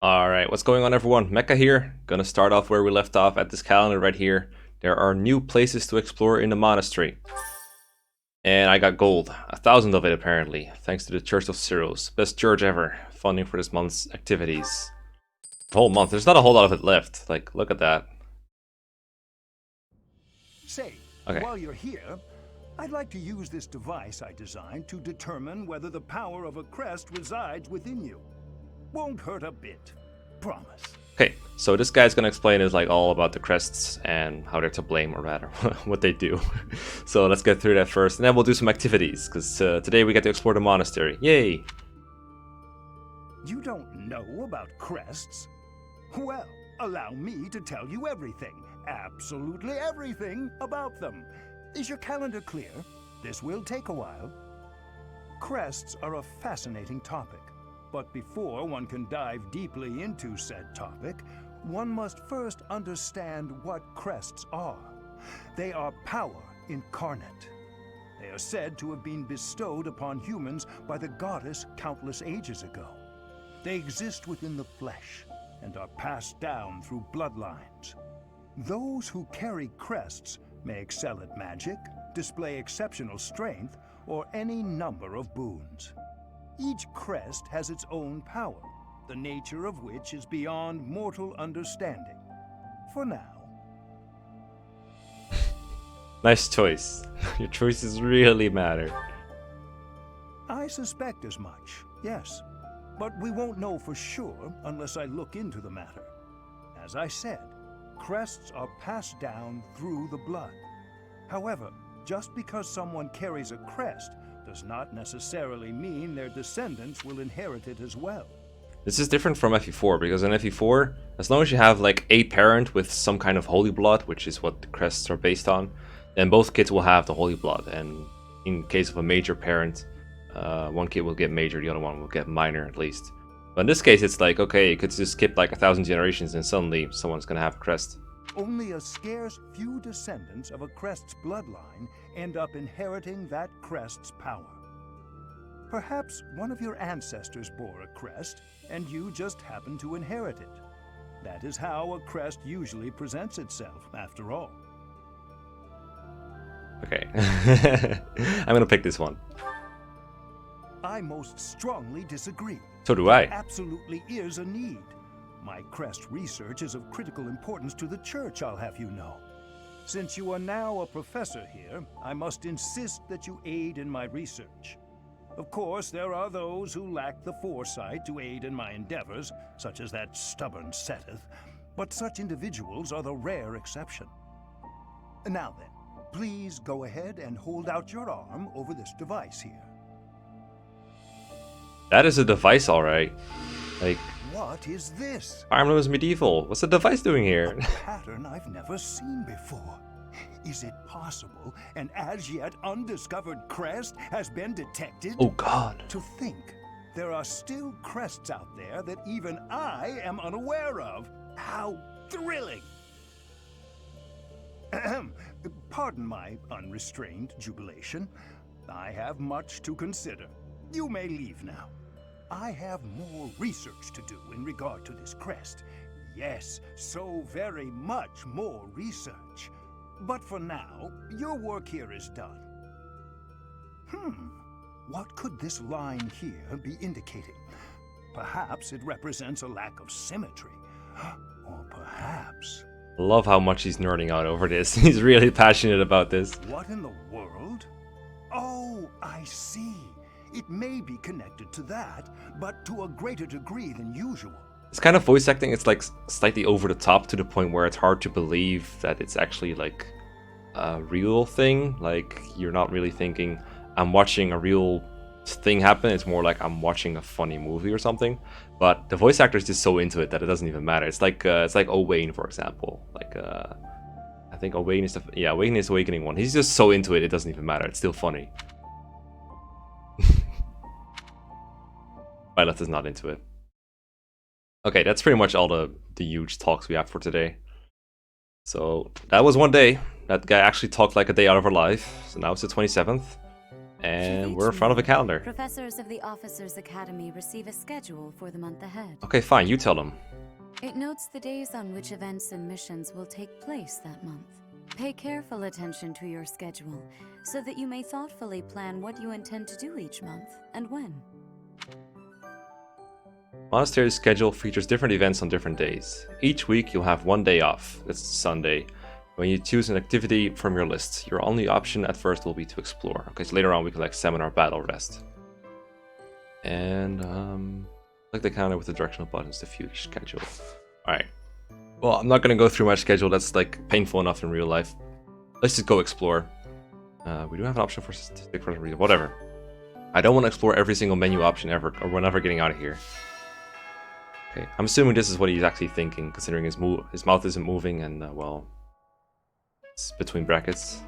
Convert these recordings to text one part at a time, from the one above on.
Alright, what's going on everyone? Mekkah here. Gonna start off where we left off at this calendar right here. There are new places to explore in the monastery. And I got gold. 1,000 of it apparently. Thanks to the Church of Seiros. Best church ever. Funding for this month's activities. The whole month. There's not a whole lot of it left. Like, look at that. Say, Okay. while you're here, I'd like to use this device I designed to determine whether the power of a crest resides within you. Won't hurt a bit. Promise. Okay, so this guy's gonna explain is like all about the crests and how they're to blame, or rather, what they do. So let's get through that first, and then we'll do some activities, because today we get to explore the monastery. Yay! You don't know about crests? Well, allow me to tell you everything, absolutely everything about them. Is your calendar clear? This will take a while. Crests are a fascinating topic. But before one can dive deeply into said topic, one must first understand what crests are. They are power incarnate. They are said to have been bestowed upon humans by the goddess countless ages ago. They exist within the flesh and are passed down through bloodlines. Those who carry crests may excel at magic, display exceptional strength, or any number of boons. Each crest has its own power, the nature of which is beyond mortal understanding. For now. Nice choice. Your choices really matter. I suspect as much, yes. But we won't know for sure unless I look into the matter. As I said, crests are passed down through the blood. However, just because someone carries a crest does not necessarily mean their descendants will inherit it as well. This is different from FE4, because in FE4, as long as you have like a parent with some kind of holy blood, which is what the crests are based on, then both kids will have the holy blood. And in case of a major parent, one kid will get major, the other one will get minor at least. But in this case, it's like, okay, you could just skip like 1,000 generations and suddenly someone's gonna have a crest. Only a scarce few descendants of a crest's bloodline end up inheriting that crest's power. Perhaps one of your ancestors bore a crest, and you just happen to inherit it. That is how a crest usually presents itself, after all. Okay. I'm gonna pick this one. I most strongly disagree. So do I. There absolutely is a need. My crest research is of critical importance to the church, I'll have you know. Since you are now a professor here, I must insist that you aid in my research. Of course, there are those who lack the foresight to aid in my endeavors, such as that stubborn Seteth, but such individuals are the rare exception. Now then, please go ahead and hold out your arm over this device here. That is a device, alright. Like, What is this? Fire Emblem is medieval. What's the device doing here? A pattern I've never seen before. Is it possible an as yet undiscovered crest has been detected? Oh god. To think there are still crests out there that even I am unaware of. How thrilling! Ahem. Pardon my unrestrained jubilation. I have much to consider. You may leave now. I have more research to do in regard to this crest. Yes, so very much more research. But for now, your work here is done. What could this line here be indicating? Perhaps it represents a lack of symmetry. Or perhaps... Love how much he's nerding out over this. He's really passionate about this. What in the world? Oh, I see. It may be connected to that, but to a greater degree than usual. This kind of voice acting, it's like slightly over the top to the point where it's hard to believe that it's actually like a real thing. Like, you're not really thinking, I'm watching a real thing happen. It's more like I'm watching a funny movie or something. But the voice actor is just so into it that it doesn't even matter. It's like Owain, for example. Like, I think Owain is Owain is the Awakening one. He's just so into it, it doesn't even matter. It's still funny. Violet is not into it. Okay, that's pretty much all the huge talks we have for today. So that was one day. That guy actually talked like a day out of our life. So now it's the 27th. And we're in front of a calendar. Professors of the Officers Academy receive a schedule for the month ahead. Okay, fine, you tell them. It notes the days on which events and missions will take place that month. Pay careful attention to your schedule, so that you may thoughtfully plan what you intend to do each month, and when. Monastery's schedule features different events on different days. Each week you'll have one day off, that's Sunday. When you choose an activity from your list, your only option at first will be to explore. Okay, so later on we can like seminar, battle, rest. And click the counter with the directional buttons to view your schedule. Alright. Well, I'm not gonna go through my schedule, that's like painful enough in real life. Let's just go explore. We do have an option for statistic for some reason, whatever. I don't want to explore every single menu option ever, or we're never getting out of here. Okay, I'm assuming this is what he's actually thinking, considering his mouth isn't moving and, well, it's between brackets.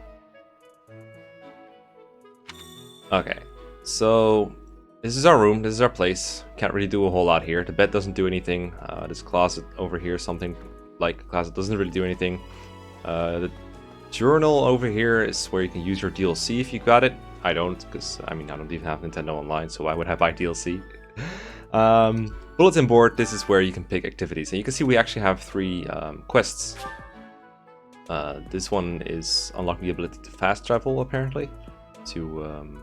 Okay, so this is our room, this is our place. Can't really do a whole lot here. The bed doesn't do anything. This closet over here, something like a closet, doesn't really do anything. The journal over here is where you can use your DLC if you got it. I don't, because, I mean, I don't even have Nintendo Online, so why would I buy DLC? Bulletin board, this is where you can pick activities. And you can see we actually have 3 quests. This one is unlocking the ability to fast travel, apparently. To,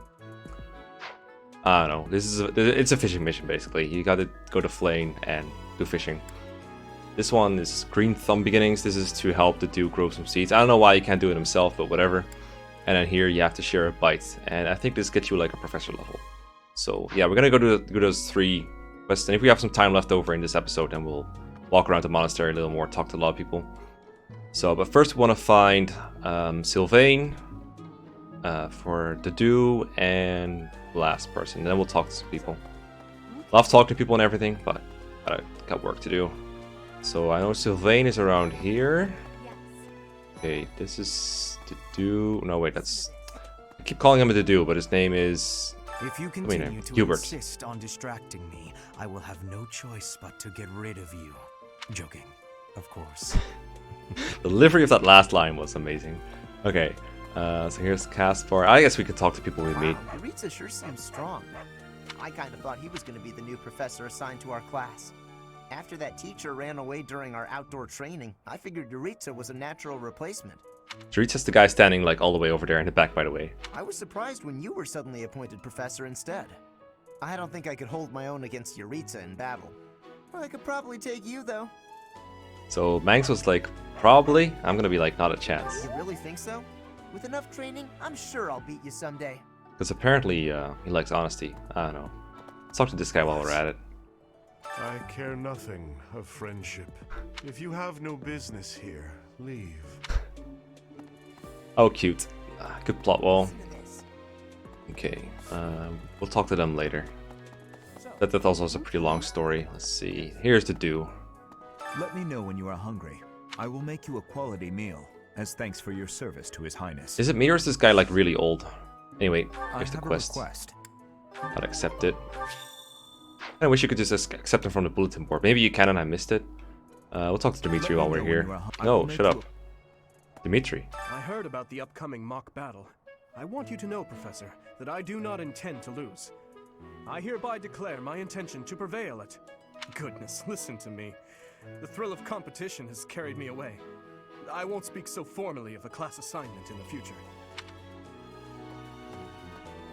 I don't know, it's a fishing mission, basically. You gotta go to Flane and do fishing. This one is Green Thumb Beginnings. This is to help the Duke grow some seeds. I don't know why he can't do it himself, but whatever. And then here you have to share a bite. And I think this gets you like a professor level. So yeah, we're gonna go to those 3 quests. And if we have some time left over in this episode, then we'll walk around the monastery a little more, talk to a lot of people. So, but first we want to find Sylvain for the do and last person. And then we'll talk to some people. Love talking to people and everything, but got work to do. So I know Sylvain is around here. Okay, this is the do. No, wait, that's. I keep calling him a do, but his name is. If you continue to Hubert. insist on distracting me, I will have no choice but to get rid of you. Joking, of course. The delivery of that last line was amazing. Okay, so here's Caspar. I guess we could talk to people we meet. Wow, Yuritsa sure seems strong. I kind of thought he was going to be the new professor assigned to our class. After that teacher ran away during our outdoor training, I figured Yuritsa was a natural replacement. Yuritsa's the guy standing like all the way over there in the back, by the way. I was surprised when you were suddenly appointed professor instead. I don't think I could hold my own against Yuritsa in battle. I could probably take you, though. So Manx was like, probably? I'm gonna be like, not a chance. You really think so? With enough training, I'm sure I'll beat you someday. Because apparently he likes honesty. I don't know. Let's talk to this guy while we're at it. I care nothing of friendship. If you have no business here, leave. Oh, cute. Good plot wall. Listen to this. Okay, we'll talk to them later. That also is a pretty long story. Let's see. Here's the do. Let me know when you are hungry. I will make you a quality meal, as thanks for your service to His Highness. Is it me or is this guy like really old? Anyway, I here's the have a quest. request. I'd accept it. I wish you could just accept it from the bulletin board. Maybe you can and I missed it. We'll talk to Dimitri while we're here. No, shut up. Dimitri. I heard about the upcoming mock battle. I want you to know, Professor, that I do not intend to lose. I hereby declare my intention to prevail at... Goodness, listen to me. The thrill of competition has carried me away. I won't speak so formally of a class assignment in the future.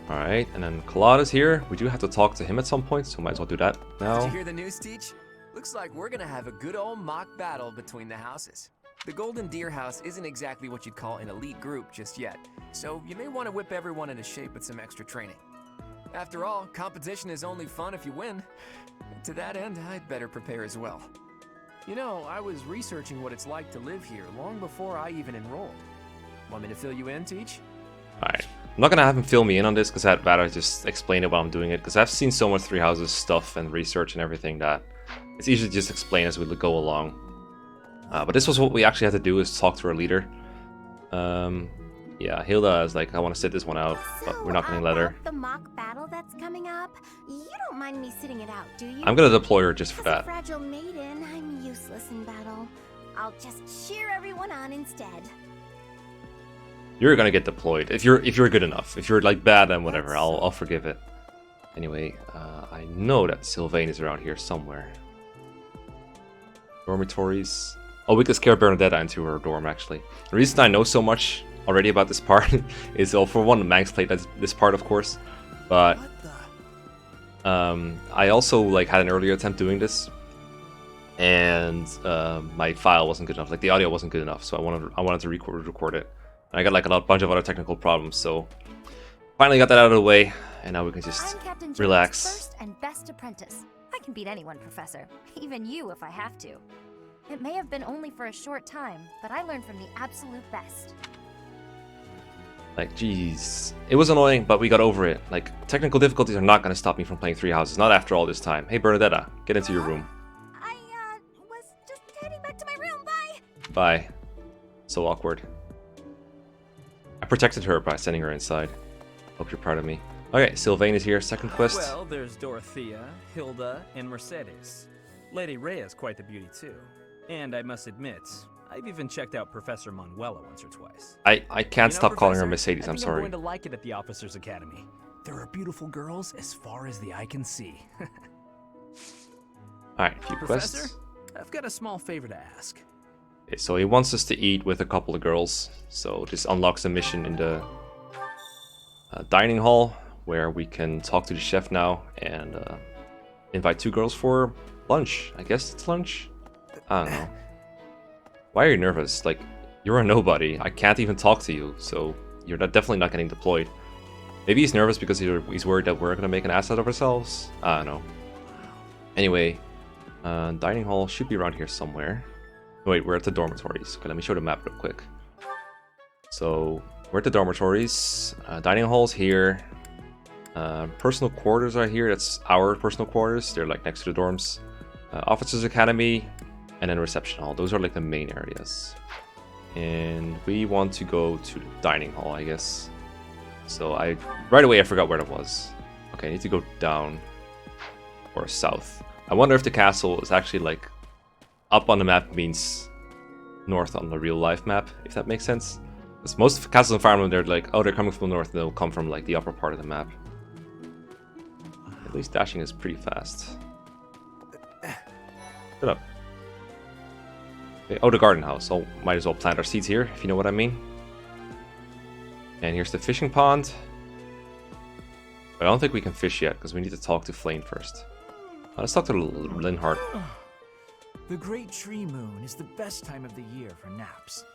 Alright, and then Claude is here. We do have to talk to him at some point, so might as well do that now. Did you hear the news, Teach? Looks like we're gonna have a good old mock battle between the houses. The Golden Deer House isn't exactly what you'd call an elite group just yet, so you may want to whip everyone into shape with some extra training. After all, competition is only fun if you win. To that end, I'd better prepare as well. You know, I was researching what it's like to live here long before I even enrolled. Want me to fill you in, Teach? Alright. I'm not gonna have him fill me in on this because I'd rather just explain it while I'm doing it, because I've seen so much Three Houses stuff and research and everything that it's easy to just explain as we go along. But this was what we actually had to do, is talk to our leader. Yeah, Hilda is like, I want to sit this one out, but we're not gonna let her. The mock battle that's coming up, you don't mind me sitting it out, do you? I'm gonna deploy her just for As a that. fragile maiden, I'm useless in battle. I'll just cheer everyone on instead. You're gonna get deployed if you're good enough. If you're like bad, then whatever, I'll forgive it. Anyway, I know that Sylvain is around here somewhere. Dormitories. Oh, we could scare Bernadetta into her dorm, actually. The reason I know so much already about this part is, well, for one, Manx played this part, of course. But I also like had an earlier attempt doing this, and my file wasn't good enough. Like the audio wasn't good enough, so I wanted to record it. And I got like a bunch of other technical problems, so finally got that out of the way, and now we can just relax. First and best apprentice. I can beat anyone, Professor. Even you, if I have to. It may have been only for a short time, but I learned from the absolute best. Like, jeez. It was annoying, but we got over it. Like, technical difficulties are not going to stop me from playing Three Houses. Not after all this time. Hey, Bernadetta, get into your room. I, was just heading back to my room. Bye! Bye. So awkward. I protected her by sending her inside. Hope you're proud of me. Okay, Sylvain is here. Second quest. Well, there's Dorothea, Hilda, and Mercedes. Lady Rhea's quite the beauty, too. And I must admit, I've even checked out Professor Manuela once or twice. I can't stop calling her Mercedes, I'm sorry. I'm going to like it at the Officers Academy. There are beautiful girls as far as the eye can see. Alright, a few Professor, quests. I've got a small favor to ask. Okay, so he wants us to eat with a couple of girls. So this unlocks a mission in the dining hall, where we can talk to the chef now and invite 2 girls for lunch. I guess it's lunch? I don't know. Why are you nervous? Like, you're a nobody. I can't even talk to you, so you're definitely not getting deployed. Maybe he's nervous because he's worried that we're gonna make an ass out of ourselves? I don't know. Anyway, dining hall should be around here somewhere. Wait, we're at the dormitories. Okay, let me show the map real quick. So, we're at the dormitories. Dining hall's here. Personal quarters are here. That's our personal quarters. They're like next to the dorms. Officers Academy, and then reception hall. Those are like the main areas. And we want to go to the dining hall, I guess. So right away I forgot where that was. Okay, I need to go down or south. I wonder if the castle is actually like up on the map means north on the real life map, if that makes sense. Because most castles in Fire Emblem, they're like, oh, they're coming from the north, they'll come from like the upper part of the map. At least dashing is pretty fast. Shut up. Okay, oh, the garden house. Oh, might as well plant our seeds here, if you know what I mean. And here's the fishing pond. But I don't think we can fish yet, because we need to talk to Flame first. Let's talk to Linhardt. The Great Tree Moon is the best time of the year for naps.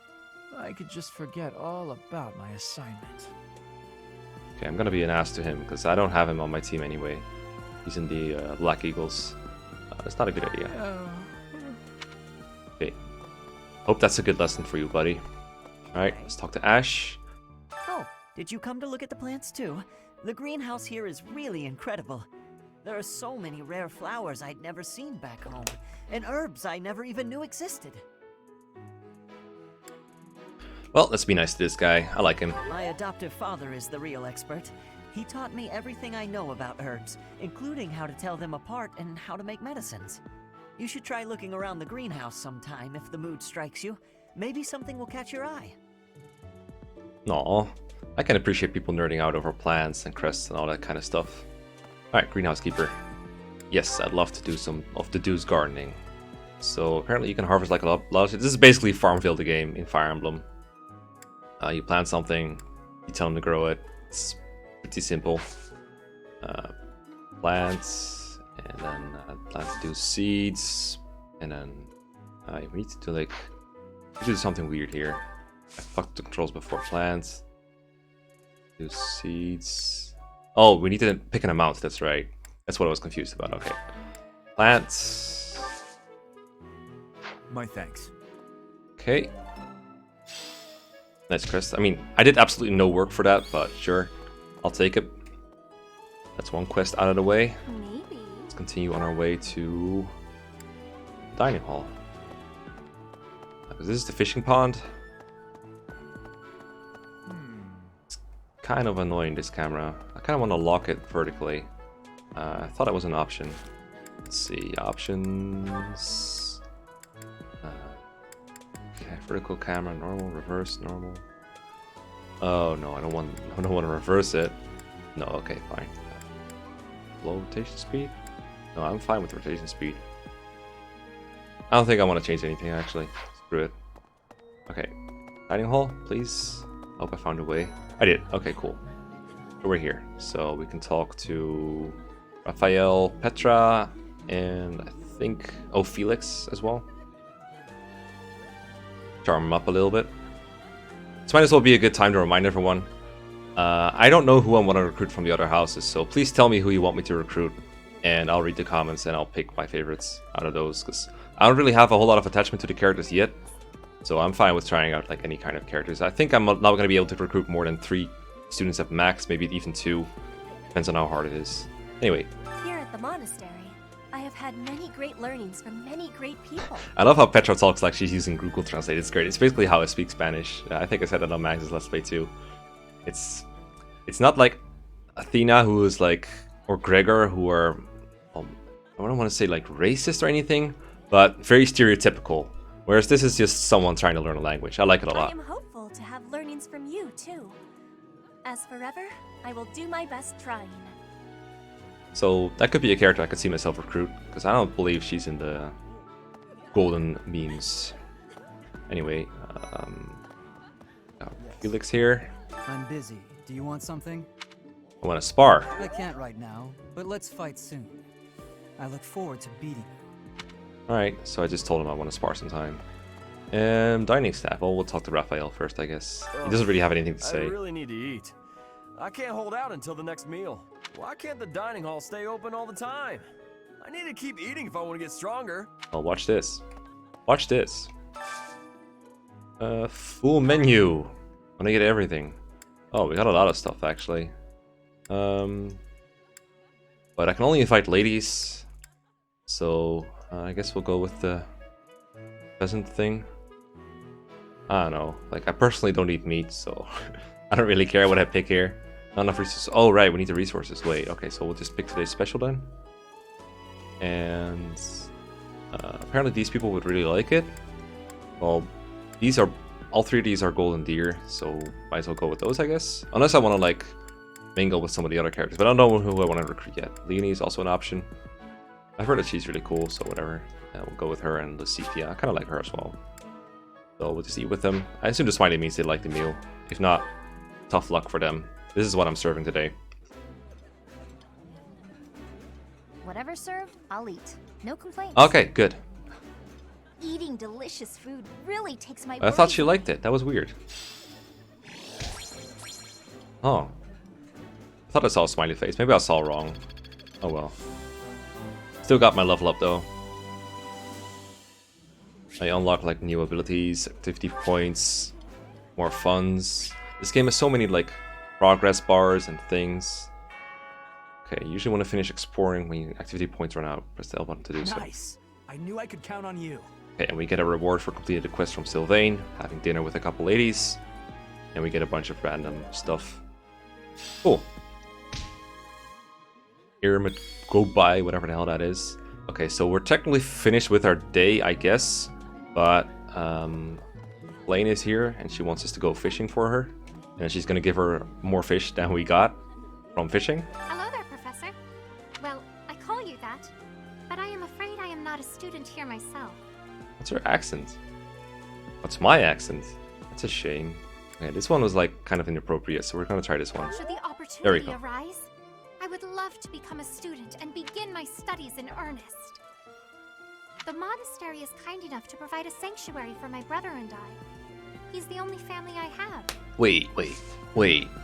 I could just forget all about my assignment. Okay, I'm gonna be an ass to him, because I don't have him on my team anyway. He's in the Black Eagles. That's not a good idea. Okay. Hope that's a good lesson for you, buddy. Alright, let's talk to Ash. Oh, did you come to look at the plants too? The greenhouse here is really incredible. There are so many rare flowers I'd never seen back home, and herbs I never even knew existed. Well, let's be nice to this guy. I like him. My adoptive father is the real expert. He taught me everything I know about herbs, including how to tell them apart and how to make medicines. You should try looking around the greenhouse sometime if the mood strikes you. Maybe something will catch your eye. Aw, I can appreciate people nerding out over plants and crests and all that kind of stuff. Alright, greenhouse keeper. Yes, I'd love to do some of the dude's gardening. So apparently you can harvest like a lot of shit. This is basically Farmville the game in Fire Emblem. You plant something, you tell them to grow it. It's pretty simple. Plants, and then plants do seeds, and then we need to do like do something weird here. I fucked the controls before. Plants, do seeds. Oh, we need to pick an amount. That's right. That's what I was confused about. Okay, plants. My thanks. Okay. Nice, Crest. I mean, I did absolutely no work for that, but sure, I'll take it. That's one quest out of the way. Maybe. Let's continue on our way to dining hall. This is the fishing pond. It's kind of annoying, this camera. I kind of want to lock it vertically. I thought it was an option. Let's see, options. Okay, vertical camera, normal, reverse, normal. Oh no, I don't want to reverse it. No, okay, fine. Low rotation speed? No, I'm fine with rotation speed. I don't think I want to change anything actually. Screw it. Okay. Dining hall, please. Hope I found a way. I did. Okay, cool. So we're here. So we can talk to Raphael, Petra, and I think Felix as well. Charm him up a little bit. This might as well be a good time to remind everyone. I don't know who I want to recruit from the other houses, so please tell me who you want me to recruit, and I'll read the comments and I'll pick my favorites out of those, because I don't really have a whole lot of attachment to the characters yet, so I'm fine with trying out like any kind of characters. I think I'm not going to be able to recruit more than 3 students at max, maybe even 2. Depends on how hard it is. Anyway. Here at the monastery, I have had many great learnings from many great people. I love how Petra talks like she's using Google Translate. It's great. It's basically how I speak Spanish. I think I said that on Max's Let's Play too. It's not like Athena, who is like, or Gregor, who are, I don't want to say like racist or anything, but very stereotypical. Whereas this is just someone trying to learn a language. I like it a lot. I am hopeful to have learnings from you too. As forever, I will do my best trying. So that could be a character I could see myself recruit, because I don't believe she's in the golden memes. Anyway, Felix here. I'm busy. Do you want something? I want to spar. I can't right now, but let's fight soon. I look forward to beating you. Alright, so I just told him I want to spar sometime. Dining staff. Well, we'll talk to Raphael first, I guess. He doesn't really have anything to say. I really need to eat. I can't hold out until the next meal. Why can't the dining hall stay open all the time? I need to keep eating if I want to get stronger. Oh, watch this. Watch this. Full menu. Want to get everything. Oh, we got a lot of stuff, actually. But I can only invite ladies. So, I guess we'll go with the peasant thing. I don't know. Like, I personally don't eat meat, so I don't really care what I pick here. Not enough resources. Oh, right, we need the resources. Wait, okay, so we'll just pick today's special then. And apparently these people would really like it. Well, these are, all 3 of these are golden deer, so might as well go with those, I guess. Unless I want to, like, mingle with some of the other characters. But I don't know who I want to recruit yet. Leonie is also an option. I've heard that she's really cool, so whatever. We'll go with her and Lucifia. I kind of like her as well. So we'll just eat with them. I assume the smiley means they like the meal. If not, tough luck for them. This is what I'm serving today. Whatever's served, I'll eat. No complaints. Okay, good. Eating delicious food really takes my I thought she liked it. That was weird. Oh. I thought I saw a smiley face. Maybe I saw wrong. Oh well. Still got my level up though. I unlock like new abilities, activity points, more funds. This game has so many like progress bars and things. Okay, you usually want to finish exploring when your activity points run out. Press the L button to do so. Nice. I knew I could count on you. Okay, and we get a reward for completing the quest from Sylvain, having dinner with a couple ladies, and we get a bunch of random stuff. Cool. Pyramid go by, whatever the hell that is. Okay, so we're technically finished with our day, I guess, but Lane is here, and she wants us to go fishing for her, and she's gonna give her more fish than we got from fishing. Hello there, Professor. Well, I call you that, but I am afraid I am not a student here myself. What's her accent? What's my accent? That's a shame. Okay, this one was like kind of inappropriate, so we're gonna try this one. Should the There we opportunity go. arise, I would love to become a student and begin my studies in earnest. The monastery is kind enough to provide a sanctuary for my brother and I. He's the only family I have. Wait.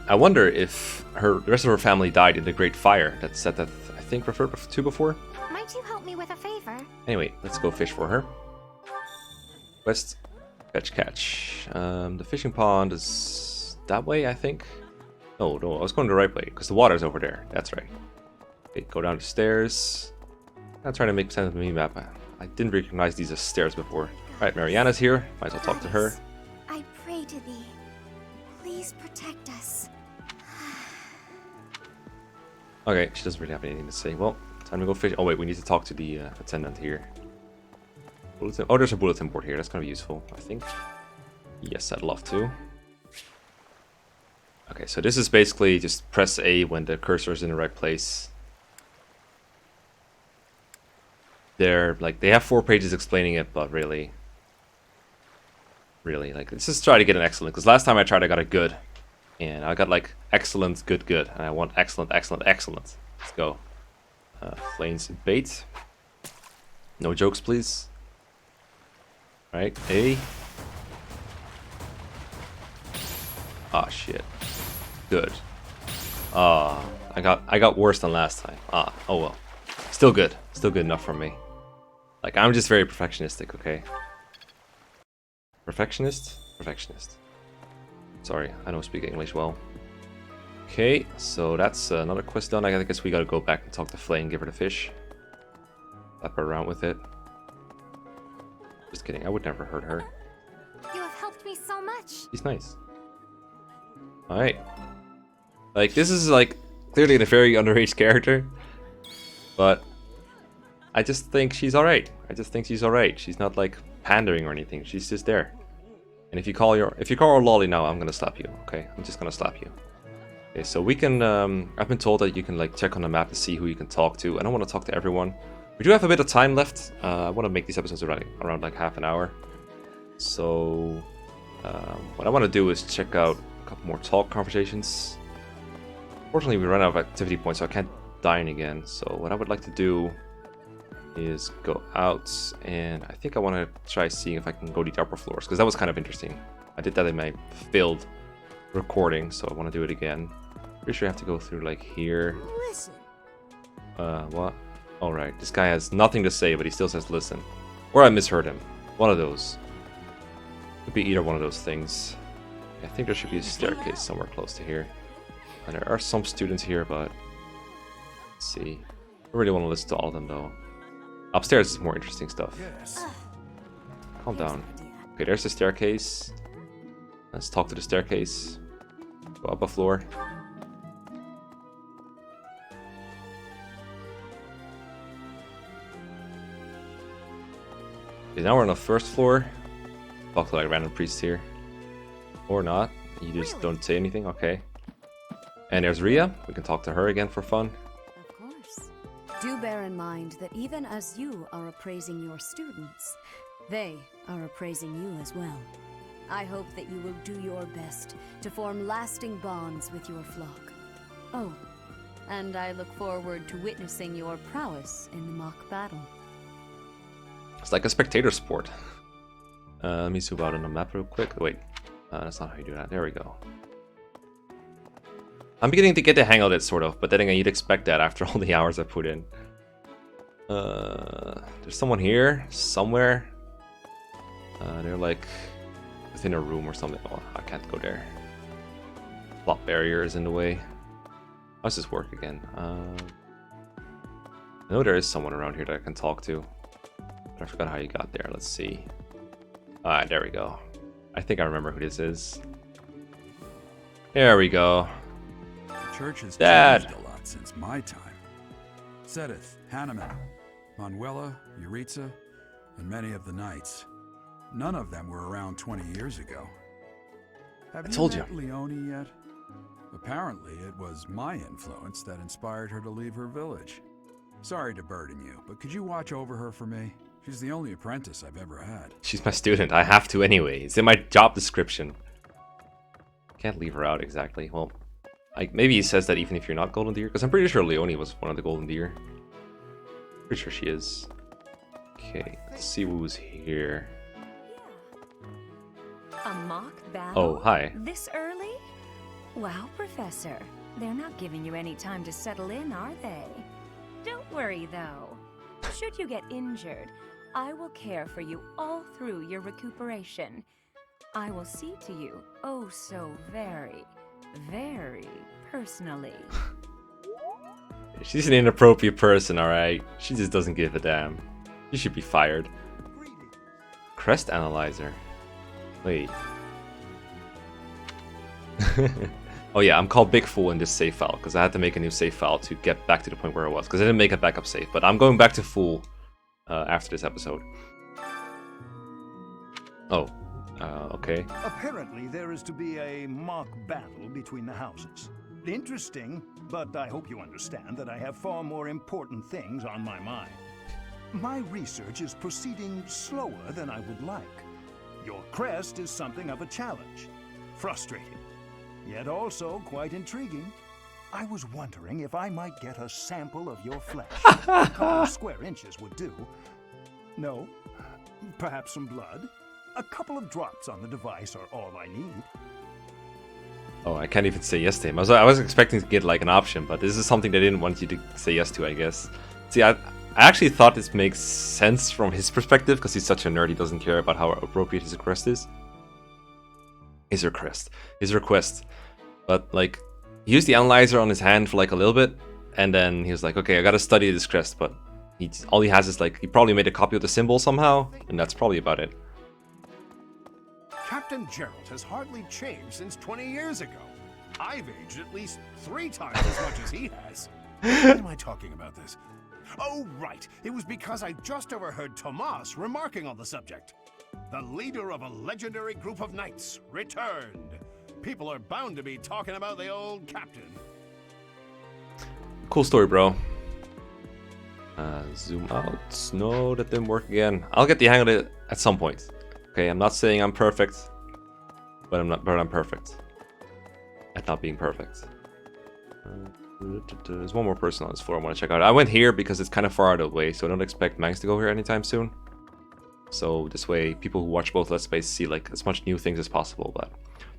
I wonder if the rest of her family died in the Great Fire that I think referred to before. Might you help me with a favor? Anyway, let's go fish for her. Quest, catch. The fishing pond is that way, I think. No, I was going the right way because the water's over there. That's right. Okay, go down the stairs. I'm trying to make sense of the mini-map. I didn't recognize these as stairs before. Alright, Mariana's here. Might as well talk to her. I pray to thee. Please protect us. Okay, she doesn't really have anything to say. Well, time to go fish. Oh wait, we need to talk to the attendant here. Bulletin. Oh, there's a bulletin board here. That's gonna be useful, I think. Yes, I'd love to. Okay, so this is basically just press A when the cursor is in the right place. They're like, they have 4 pages explaining it, but really, like, let's just try to get an excellent, because last time I tried I got a good, and I got like excellent, good, and I want excellent. Let's go. Flames and bait. No jokes, please. Right, A. Ah, shit. Good. Ah, I got worse than last time. Ah, oh well. Still good enough for me. Like, I'm just very perfectionistic, okay? Perfectionist? Sorry, I don't speak English well. Okay, so that's another quest done. I guess we gotta go back and talk to Flay and give her the fish. Slap her around with it. Just kidding, I would never hurt her. You have helped me so much. She's nice. Alright. Like, this is like clearly a very underage character. But I just think she's alright. She's not like pandering or anything. She's just there. And if you call her Lolly now, I'm gonna slap you, okay? I'm just gonna slap you. Okay, so we can I've been told that you can like check on the map to see who you can talk to. I don't want to talk to everyone. We do have a bit of time left. I want to make these episodes around like half an hour. So what I want to do is check out a couple more talk conversations. Fortunately, we ran out of activity points, so I can't dine again. So what I would like to do is go out, and I think I want to try seeing if I can go to the upper floors, because that was kind of interesting. I did that in my failed recording, so I want to do it again. Pretty sure I have to go through like here. Listen. What? Alright, this guy has nothing to say, but he still says listen. Or I misheard him. One of those. Could be either one of those things. I think there should be a staircase somewhere close to here. And there are some students here, but let's see. I really want to listen to all of them though. Upstairs is more interesting stuff. Calm down. Okay, there's the staircase. Let's talk to the staircase. Go up a floor. Okay, now we're on the first floor. Talk to like random priests here. Or not. You just don't say anything, okay. And there's Ria. We can talk to her again for fun. Of course. Do bear in mind that even as you are appraising your students, they are appraising you as well. I hope that you will do your best to form lasting bonds with your flock. Oh, and I look forward to witnessing your prowess in the mock battle. It's like a spectator sport. Let me zoom out on the map real quick. Wait, that's not how you do that. There we go. I'm beginning to get the hang of it, sort of, but then again, you'd expect that after all the hours I put in. There's someone here, somewhere. They're like within a room or something. Oh, I can't go there. Plot barrier is in the way. How does this work again? I know there is someone around here that I can talk to. But I forgot how you got there. Let's see. Alright, there we go. I think I remember who this is. There we go. The church has Dad. changed a lot since my time. Sedith, Hanneman, Manuela, Yuritsa, and many of the knights. None of them were around 20 years ago. Have I told you. met Leone yet? Apparently, it was my influence that inspired her to leave her village. Sorry to burden you, but could you watch over her for me? She's the only apprentice I've ever had. She's my student. I have to anyway. It's in my job description. Can't leave her out exactly. Well, maybe he says that even if you're not Golden Deer, because I'm pretty sure Leone was one of the Golden Deer. Pretty sure she is. Okay, let's see who's here. A mock battle? Oh, hi. This early? Wow, Professor. They're not giving you any time to settle in, are they? Don't worry, though. Should you get injured, I will care for you all through your recuperation. I will see to you, oh so very, very personally. She's an inappropriate person, alright? She just doesn't give a damn. She should be fired. Crest analyzer. Wait. Oh yeah, I'm called Big Fool in this save file, because I had to make a new save file to get back to the point where I was, because I didn't make a backup save, but I'm going back to Fool after this episode. Oh, Okay. Apparently, there is to be a mock battle between the houses. Interesting, but I hope you understand that I have far more important things on my mind. My research is proceeding slower than I would like. Your crest is something of a challenge. Frustrating, yet also quite intriguing. I was wondering if I might get a sample of your flesh. A couple of square inches would do. No? Perhaps some blood? A couple of drops on the device are all I need. Oh, I can't even say yes to him. I was expecting to get like an option, but this is something they didn't want you to say yes to, I guess. See, I actually thought this makes sense from his perspective, because he's such a nerd, he doesn't care about how appropriate his request is. His request. But, like, he used the analyzer on his hand for like a little bit, and then he was like, okay, I gotta study this crest, but all he has is like, he probably made a copy of the symbol somehow, and that's probably about it. Captain Gerald has hardly changed since 20 years ago. I've aged at least 3 times as much as he has. Why am I talking about this? Oh, right. It was because I just overheard Tomas remarking on the subject. The leader of a legendary group of knights returned. People are bound to be talking about the old captain. Cool story, bro. Zoom out. No, that didn't work again. I'll get the hang of it at some point. Okay, I'm not saying I'm perfect, but I'm perfect at not being perfect. There's one more person on this floor I want to check out. I went here because it's kind of far out of the way, so I don't expect Mangs to go here anytime soon. So this way, people who watch both Let's Plays see like as much new things as possible. But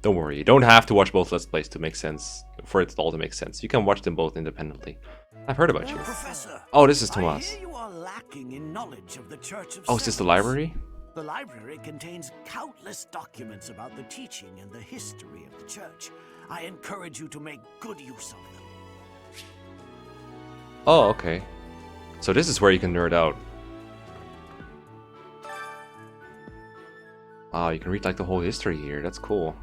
don't worry, you don't have to watch both Let's Plays to make sense, for it all to make sense. You can watch them both independently. I've heard about you. Professor, oh, this is Tomas. I hear you are lacking in knowledge of the Church of Oh, is this the Seiros. library? The library contains countless documents about the teaching and the history of the church. I encourage you to make good use of them. Oh, okay. So this is where you can nerd out. Wow, you can read like the whole history here. That's cool.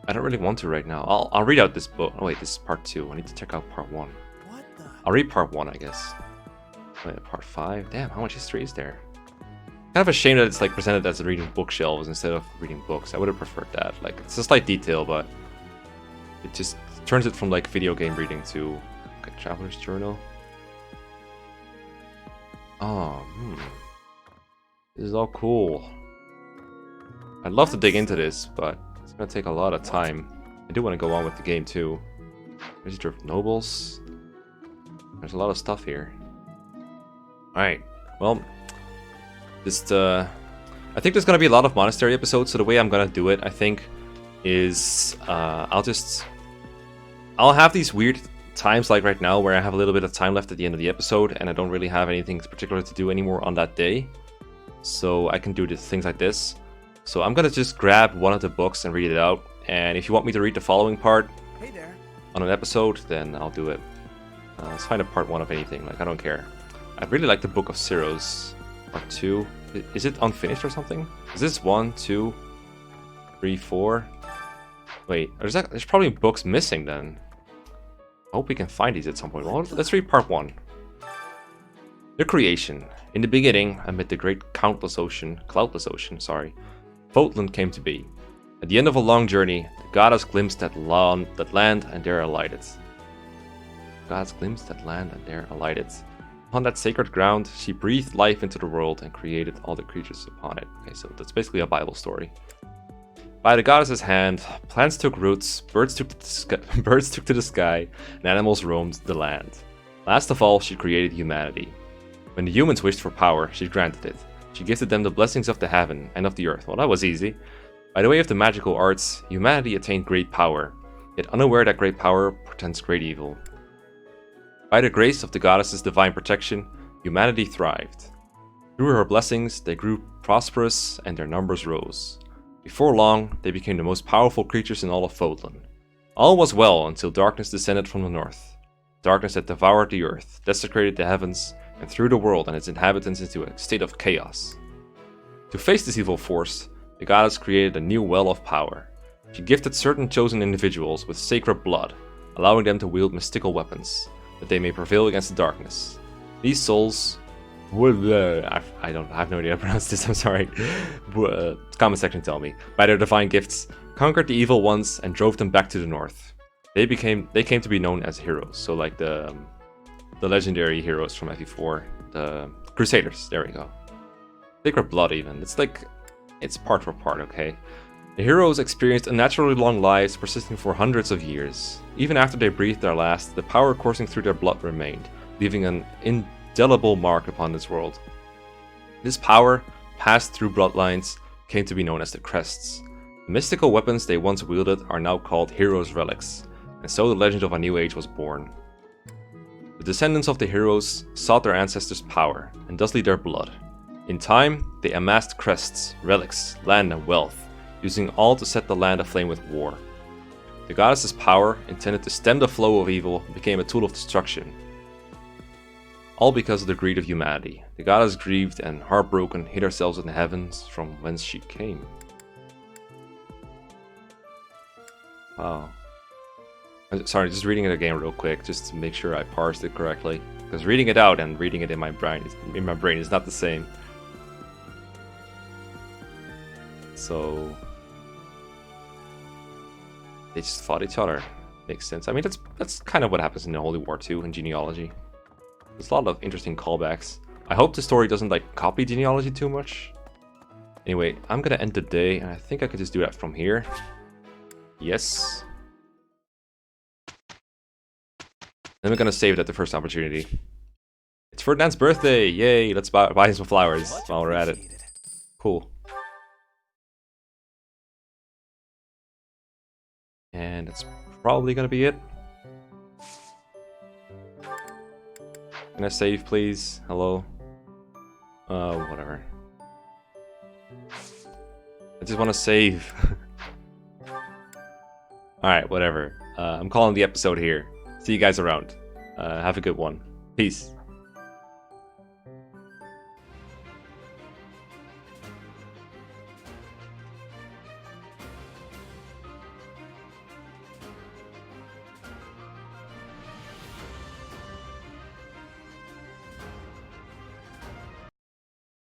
I don't really want to right now. I'll read out this book. Oh wait, this is part 2. I need to check out part 1. I'll read part 1, I guess. Wait, part 5? Damn, how much history is there? Kind of a shame that it's like presented as reading bookshelves instead of reading books. I would have preferred that. Like, it's a slight detail, but it just turns it from like video game reading to okay, Traveler's Journal. Oh, this is all cool. I'd love to dig into this, but it's gonna take a lot of time. I do want to go on with the game too. Register of Nobles. There's a lot of stuff here. Alright, well, I think there's gonna be a lot of monastery episodes, so the way I'm gonna do it, I think, is I'll have these weird times like right now where I have a little bit of time left at the end of the episode and I don't really have anything particular to do anymore on that day. So I can do things like this. So I'm gonna just grab one of the books and read it out, and if you want me to read the following part on an episode, then I'll do it. Let's find a part 1 of anything, like I don't care. I really like the Book of Seiros. Part 2. Is it unfinished or something? Is this 1, 2, 3, 4? Wait, there's probably books missing then. I hope we can find these at some point. Well, let's read part 1. The creation. In the beginning, amid the great cloudless ocean, Fotland came to be. At the end of a long journey, the goddess glimpsed that land and there alighted. Upon that sacred ground, she breathed life into the world and created all the creatures upon it. Okay, so that's basically a Bible story. By the goddess's hand, plants took roots, birds took to the sky, and animals roamed the land. Last of all, she created humanity. When the humans wished for power, she granted it. She gifted them the blessings of the heaven and of the earth. Well, that was easy. By the way of the magical arts, humanity attained great power, yet unaware that great power portends great evil. By the grace of the goddess's divine protection, humanity thrived. Through her blessings, they grew prosperous and their numbers rose. Before long, they became the most powerful creatures in all of Fotland. All was well until darkness descended from the north. Darkness that devoured the earth, desecrated the heavens, and threw the world and its inhabitants into a state of chaos. To face this evil force, the goddess created a new well of power. She gifted certain chosen individuals with sacred blood, allowing them to wield mystical weapons, that they may prevail against the darkness. These souls I have no idea how to pronounce this, I'm sorry. Comment section tell me. By their divine gifts, conquered the evil ones and drove them back to the north. They came to be known as heroes, so like the legendary heroes from FE4, the Crusaders, there we go. Sacred Blood even, it's part for part, okay? The heroes experienced unnaturally long lives persisting for hundreds of years. Even after they breathed their last, the power coursing through their blood remained, leaving an indelible mark upon this world. This power, passed through bloodlines, came to be known as the Crests. The mystical weapons they once wielded are now called heroes' relics, and so the legend of a new age was born. The descendants of the heroes sought their ancestors' power, and thusly their blood. In time, they amassed crests, relics, land and wealth, using all to set the land aflame with war. The goddess's power, intended to stem the flow of evil, became a tool of destruction. All because of the greed of humanity. The goddess grieved and, heartbroken, hid herself in the heavens from whence she came. Wow. Sorry, just reading it again real quick, just to make sure I parsed it correctly. Because reading it out and reading it in my brain is not the same. So they just fought each other. Makes sense. I mean, that's kind of what happens in the Holy War too, in genealogy. There's a lot of interesting callbacks. I hope the story doesn't like copy genealogy too much. Anyway, I'm gonna end the day, and I think I could just do that from here. Yes. Then we're gonna save it at the first opportunity. It's Ferdinand's birthday! Yay! Let's buy him some flowers while we're at it. Cool. And that's probably gonna be it. Can I save, please? Hello? Whatever. I just want to save. Alright, whatever. I'm calling the episode here. See you guys around. Have a good one. Peace.